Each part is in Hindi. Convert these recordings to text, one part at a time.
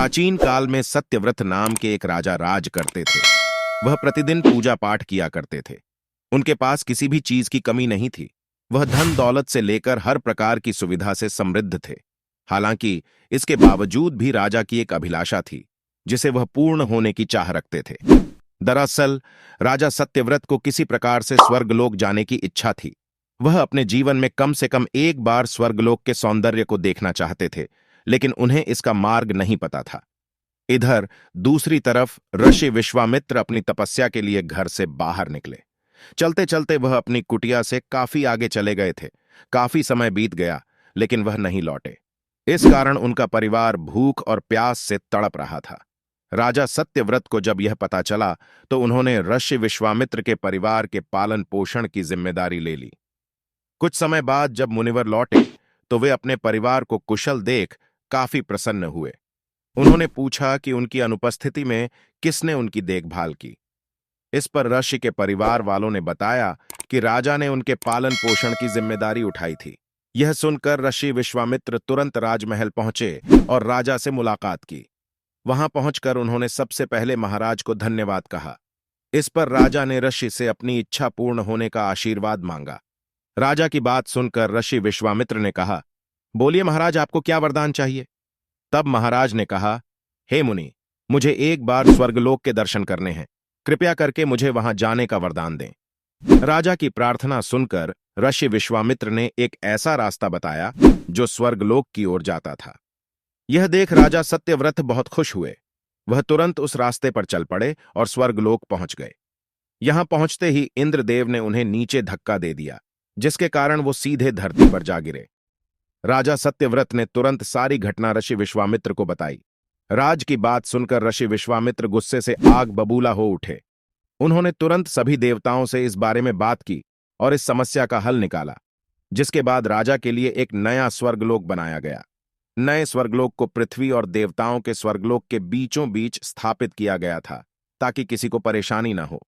प्राचीन काल में सत्यव्रत नाम के एक राजा राज करते थे। वह प्रतिदिन पूजा पाठ किया करते थे। उनके पास किसी भी चीज की कमी नहीं थी। वह धन दौलत से लेकर हर प्रकार की सुविधा से समृद्ध थे। हालांकि इसके बावजूद भी राजा की एक अभिलाषा थी जिसे वह पूर्ण होने की चाह रखते थे। दरअसल राजा सत्यव्रत को किसी प्रकार से स्वर्गलोक जाने की इच्छा थी। वह अपने जीवन में कम से कम एक बार स्वर्गलोक के सौंदर्य को देखना चाहते थे, लेकिन उन्हें इसका मार्ग नहीं पता था। इधर दूसरी तरफ ऋषि विश्वामित्र अपनी तपस्या के लिए घर से बाहर निकले। चलते चलते वह अपनी कुटिया से काफी आगे चले गए थे। काफी समय बीत गया, लेकिन वह नहीं लौटे। इस कारण उनका परिवार भूख और प्यास से तड़प रहा था। राजा सत्यव्रत को जब यह पता चला तो उन्होंने ऋषि विश्वामित्र के परिवार के पालन पोषण की जिम्मेदारी ले ली। कुछ समय बाद जब मुनिवर लौटे तो वे अपने परिवार को कुशल देख काफी प्रसन्न हुए। उन्होंने पूछा कि उनकी अनुपस्थिति में किसने उनकी देखभाल की। इस पर ऋषि के परिवार वालों ने बताया कि राजा ने उनके पालन पोषण की जिम्मेदारी उठाई थी। यह सुनकर ऋषि विश्वामित्र तुरंत राजमहल पहुंचे और राजा से मुलाकात की। वहां पहुंचकर उन्होंने सबसे पहले महाराज को धन्यवाद कहा। इस पर राजा ने ऋषि से अपनी इच्छा पूर्ण होने का आशीर्वाद मांगा। राजा की बात सुनकर ऋषि विश्वामित्र ने कहा, बोलिए महाराज, आपको क्या वरदान चाहिए? तब महाराज ने कहा, हे मुनि, मुझे एक बार स्वर्गलोक के दर्शन करने हैं। कृपया करके मुझे वहां जाने का वरदान दें। राजा की प्रार्थना सुनकर ऋषि विश्वामित्र ने एक ऐसा रास्ता बताया जो स्वर्गलोक की ओर जाता था। यह देख राजा सत्यव्रत बहुत खुश हुए। वह तुरंत उस रास्ते पर चल पड़े और स्वर्गलोक पहुंच गए। यहां पहुंचते ही इंद्रदेव ने उन्हें नीचे धक्का दे दिया, जिसके कारण वो सीधे धरती पर जा गिरे। राजा सत्यव्रत ने तुरंत सारी घटना ऋषि विश्वामित्र को बताई। राज की बात सुनकर ऋषि विश्वामित्र गुस्से से आग बबूला हो उठे। उन्होंने तुरंत सभी देवताओं से इस बारे में बात की और इस समस्या का हल निकाला, जिसके बाद राजा के लिए एक नया स्वर्गलोक बनाया गया। नए स्वर्गलोक को पृथ्वी और देवताओं के स्वर्गलोक के बीचों बीच स्थापित किया गया था, ताकि किसी को परेशानी न हो।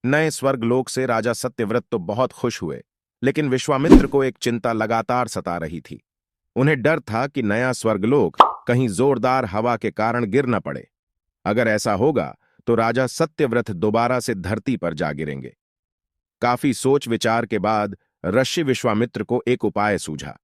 नए स्वर्गलोक से राजा सत्यव्रत तो बहुत खुश हुए, लेकिन विश्वामित्र को एक चिंता लगातार सता रही थी। उन्हें डर था कि नया स्वर्गलोक कहीं जोरदार हवा के कारण गिर न पड़े। अगर ऐसा होगा तो राजा सत्यव्रत दोबारा से धरती पर जा गिरेंगे। काफी सोच विचार के बाद ऋषि विश्वामित्र को एक उपाय सूझा।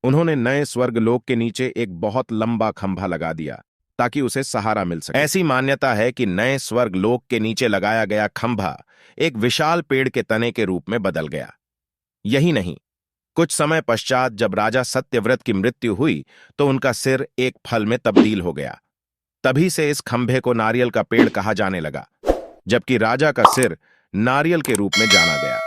उन्होंने नए स्वर्गलोक के नीचे एक बहुत लंबा खंभा लगा दिया ताकि उसे सहारा मिल सके। ऐसी मान्यता है कि नए स्वर्गलोक के नीचे लगाया गया खंभा एक विशाल पेड़ के तने के रूप में बदल गया। यही नहीं, कुछ समय पश्चात जब राजा सत्यव्रत की मृत्यु हुई तो उनका सिर एक फल में तब्दील हो गया। तभी से इस खंभे को नारियल का पेड़ कहा जाने लगा, जबकि राजा का सिर नारियल के रूप में जाना गया।